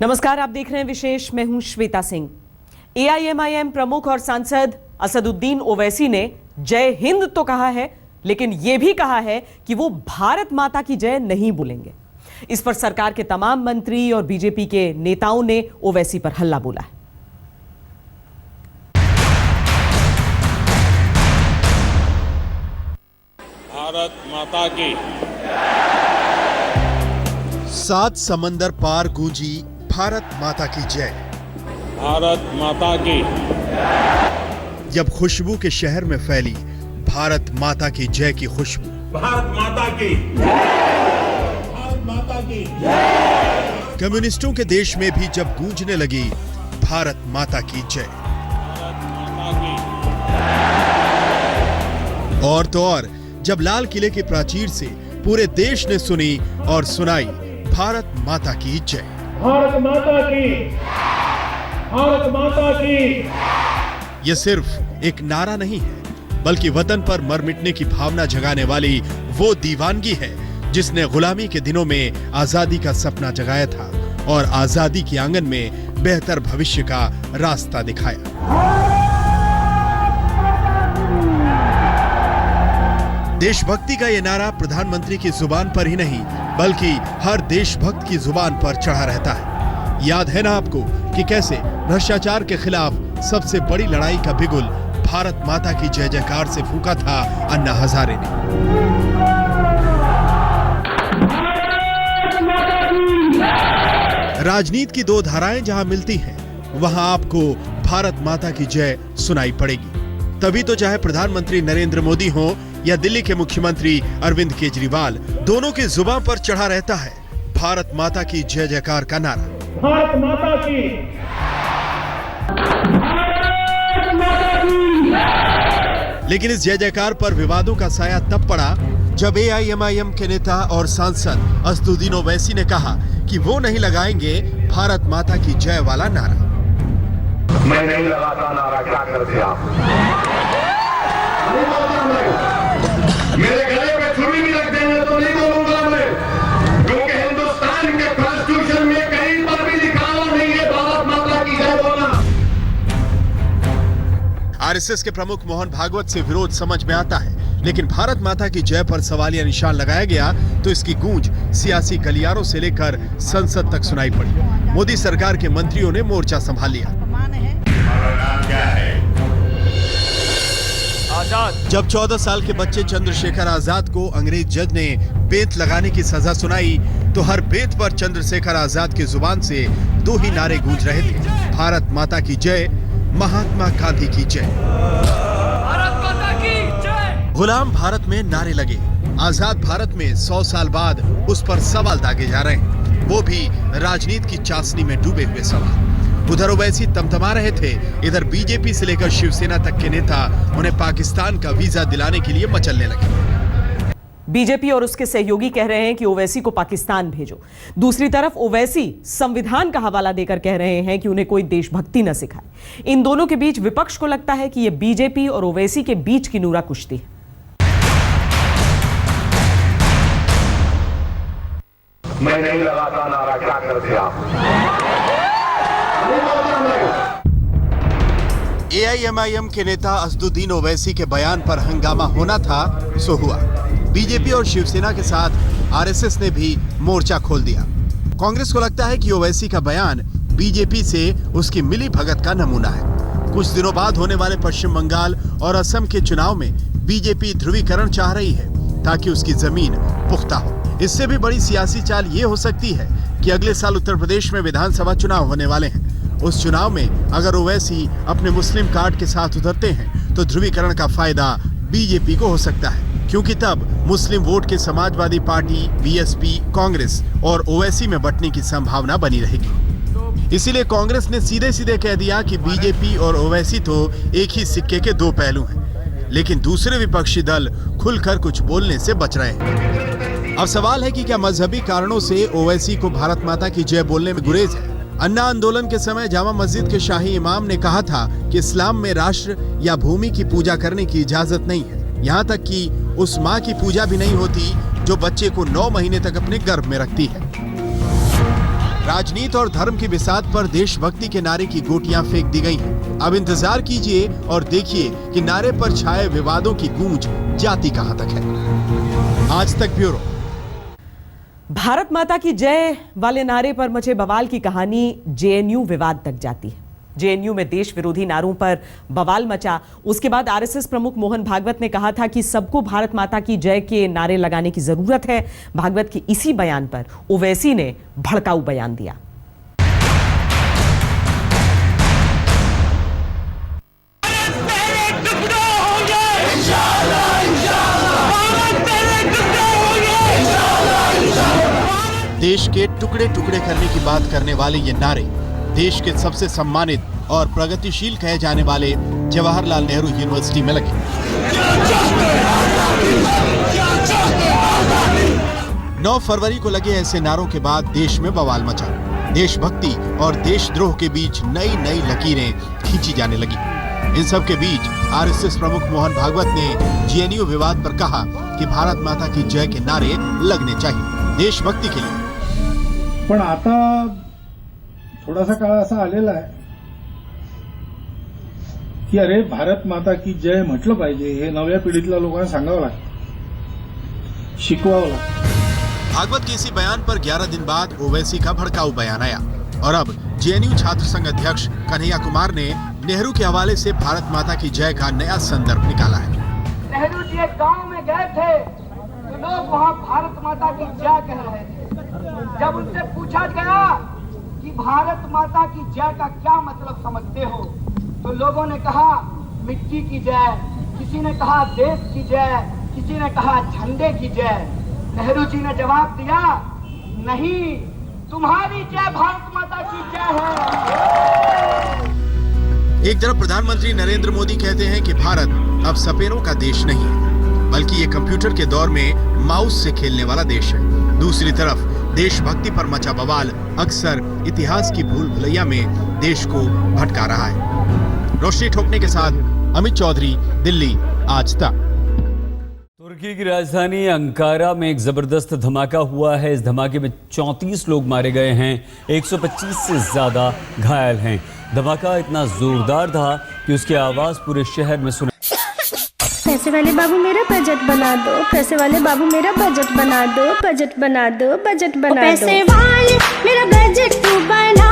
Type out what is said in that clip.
नमस्कार, आप देख रहे हैं विशेष। मैं हूं श्वेता सिंह। एआईएमआईएम प्रमुख और सांसद असदुद्दीन ओवैसी ने जय हिंद तो कहा है, लेकिन यह भी कहा है कि वो भारत माता की जय नहीं बोलेंगे। इस पर सरकार के तमाम मंत्री और बीजेपी के नेताओं ने ओवैसी पर हल्ला बोला है। भारत माता की 7 समंदर पार गूंजी भारत माता की जय। भारत माता की जब खुशबू के शहर में फैली भारत माता की जय की खुशबू। भारत माता की भारत माता की कम्युनिस्टों के देश में भी जब गूंजने लगी भारत माता की जय। भारत माता की और तो और जब लाल किले की प्राचीर से पूरे देश ने सुनी और सुनाई भारत माता की जय। भारत माता की, भारत माता की। यह सिर्फ एक नारा नहीं है, बल्कि वतन पर मर मिटने की भावना जगाने वाली वो दीवानगी है जिसने गुलामी के दिनों में आजादी का सपना जगाया था और आजादी के आंगन में बेहतर भविष्य का रास्ता दिखाया। देशभक्ति का यह नारा प्रधानमंत्री की जुबान पर ही नहीं, बल्कि हर देशभक्त की जुबान पर चढ़ा रहता है। याद है ना आपको कि कैसे भ्रष्टाचार के खिलाफ सबसे बड़ी लड़ाई का बिगुल भारत माता की जय जयकार से फूंका था अन्ना हजारे ने। राजनीति की दो धाराएं जहां मिलती हैं, वहां आपको भारत माता की जय सुनाई पड़ेगी। तभी तो चाहे प्रधानमंत्री नरेंद्र मोदी हो या दिल्ली के मुख्यमंत्री अरविंद केजरीवाल, दोनों की जुबान पर चढ़ा रहता है भारत माता की जय जयकार का नारा। भारत माता की, भारत माता की। लेकिन इस जय जयकार पर विवादों का साया तब पड़ा जब एआईएमआईएम के नेता और सांसद असदुद्दीन ओवैसी ने कहा कि वो नहीं लगाएंगे भारत माता की जय वाला नारा। मैं नहीं लगाता नारा, क्या करते आप? मेरे गले पे छुरी भी रख देंगे तो नहीं बोलूंगा मैं, क्योंकि हिंदुस्तान के कॉन्स्टिट्यूशन में कहीं पर भी लिखा हुआ नहीं है भारत माता की जय बोलना। आरएसएस के प्रमुख मोहन भागवत से विरोध समझ में आता है, लेकिन भारत माता की जय पर सवालिया निशान लगाया गया तो इसकी गूंज सियासी गलियारों से लेकर संसद तक सुनाई पड़ी। मोदी सरकार के मंत्रियों ने मोर्चा संभाल लिया। जब 14 साल के बच्चे चंद्रशेखर आजाद को अंग्रेज जज ने बेंत लगाने की सजा सुनाई तो हर बेंत पर चंद्रशेखर आजाद की जुबान से दो ही नारे गूंज रहे थे, भारत माता की जय, महात्मा गांधी की जय। भारत माता की जय। गुलाम भारत में नारे लगे, आजाद भारत में 100 साल बाद उस पर सवाल दागे जा रहे हैं, वो भी राजनीति की चाशनी में डूबे हुए सवाल। उधर ओवैसी तमतमा रहे थे, इधर बीजेपी से लेकर शिवसेना तक के नेता उन्हें पाकिस्तान का वीजा दिलाने के लिए मचलने लगे। बीजेपी और उसके सहयोगी कह रहे हैं कि ओवैसी को पाकिस्तान भेजो। दूसरी तरफ ओवैसी संविधान का हवाला देकर कह रहे हैं कि उन्हें कोई देशभक्ति न सिखाए। इन दोनों के बीच विपक्ष को लगता है कि यह बीजेपी और ओवैसी के बीच की नूरा कुश्ती है। मैं नहीं लगाता नारा, क्या करते आप? एआईएमआईएम के नेता असदुद्दीन ओवैसी के बयान पर हंगामा होना था सो हुआ। बीजेपी और शिवसेना के साथ आरएसएस ने भी मोर्चा खोल दिया। कांग्रेस को लगता है कि ओवैसी का बयान बीजेपी से उसकी मिली भगत का नमूना है। कुछ दिनों बाद होने वाले पश्चिम बंगाल और असम के चुनाव में बीजेपी ध्रुवीकरण चाह रही है ताकि उसकी जमीन पुख्ता हो। इससे भी बड़ी सियासी चाल ये हो सकती है कि अगले साल उत्तर प्रदेश में विधानसभा चुनाव होने वाले हैं। उस चुनाव में अगर ओवैसी अपने मुस्लिम कार्ड के साथ उतरते हैं तो ध्रुवीकरण का फायदा बीजेपी को हो सकता है, क्योंकि तब मुस्लिम वोट के समाजवादी पार्टी, बीएसपी, कांग्रेस और ओवैसी में बंटने की संभावना बनी रहेगी। इसीलिए कांग्रेस ने सीधे सीधे कह दिया कि बीजेपी और ओवैसी तो एक ही सिक्के के दो पहलू हैं, लेकिन दूसरे विपक्षी दल खुलकर कुछ बोलने से बच रहे हैं। अब सवाल है कि क्या मजहबी कारणों से ओवैसी को भारत माता की जय बोलने में गुरेज है? अन्ना आंदोलन के समय जामा मस्जिद के शाही इमाम ने कहा था कि इस्लाम में राष्ट्र या भूमि की पूजा करने की इजाजत नहीं है, यहाँ तक कि उस माँ की पूजा भी नहीं होती जो बच्चे को 9 महीने तक अपने गर्भ में रखती है। राजनीति और धर्म की बिसात पर देशभक्ति के नारे की गोटियां फेंक दी गई हैं। अब इंतजार कीजिए और देखिए कि नारे पर छाए विवादों की गूंज जाती कहां तक है। आज तक ब्यूरो। भारत माता की जय वाले नारे पर मचे बवाल की कहानी जेएनयू विवाद तक जाती है। जेएनयू में देश विरोधी नारों पर बवाल मचा। उसके बाद आरएसएस प्रमुख मोहन भागवत ने कहा था कि सबको भारत माता की जय के नारे लगाने की जरूरत है। भागवत के इसी बयान पर ओवैसी ने भड़काऊ बयान दिया। देश के टुकड़े टुकड़े करने की बात करने वाले ये नारे देश के सबसे सम्मानित और प्रगतिशील कहे जाने वाले जवाहरलाल नेहरू यूनिवर्सिटी में लगे। 9 फरवरी को लगे ऐसे नारों के बाद देश में बवाल मचा। देशभक्ति और देशद्रोह के बीच नई नई लकीरें खींची जाने लगी। इन सब के बीच आरएसएस प्रमुख मोहन भागवत ने जेएनयू विवाद पर कहा कि भारत माता की जय के नारे लगने चाहिए देशभक्ति के लिए। पण आता थोडासा काळ असा आलेला आहे की अरे भारत माता की जय म्हटलं पाहिजे, हे नव्या पिढीतल्या लोकांना सांगावं लागतं, शिकवावं लागतं। भागवत के इसी बयान पर 11 दिन बाद ओवैसी का भड़काऊ बयान आया और अब जेएनयू छात्र संघ अध्यक्ष कन्हैया कुमार ने नेहरू के हवाले से भारत माता की जय का नया संदर्भ निकाला है। नेहरू जी एक गांव में गए थे तो लोग वहां भारत माता की जय कह रहे थे। जब उनसे पूछा गया कि भारत माता की जय का क्या मतलब समझते हो, तो लोगों ने कहा मिट्टी की जय, किसी ने कहा देश की जय, किसी ने कहा झंडे की जय। नेहरू जी ने जवाब दिया, नहीं, तुम्हारी जय भारत माता की जय है। एक तरफ प्रधानमंत्री नरेंद्र मोदी कहते हैं कि भारत अब सपेरों का देश नहीं है, बल्कि ये कंप्यूटर के दौर में माउस से खेलने वाला देश है। दूसरी तरफ देशभक्ति पर मचा बवाल अक्सर इतिहास की भूल भुलैया में देश को भटका रहा है। रोशनी ठोकने के साथ अमित चौधरी, दिल्ली, आज तक। तुर्की की राजधानी अंकारा में एक जबरदस्त धमाका हुआ है। इस धमाके में 34 लोग मारे गए हैं, 125 से ज्यादा घायल हैं। धमाका इतना जोरदार था कि उसकी आवाज पूरे शहर में सुनाई। पैसे वाले बाबू मेरा बजट बना दो, पैसे वाले बाबू मेरा बजट बना दो, बजट बना दो, बजट बना दो, पैसे वाले मेरा बजट तू बना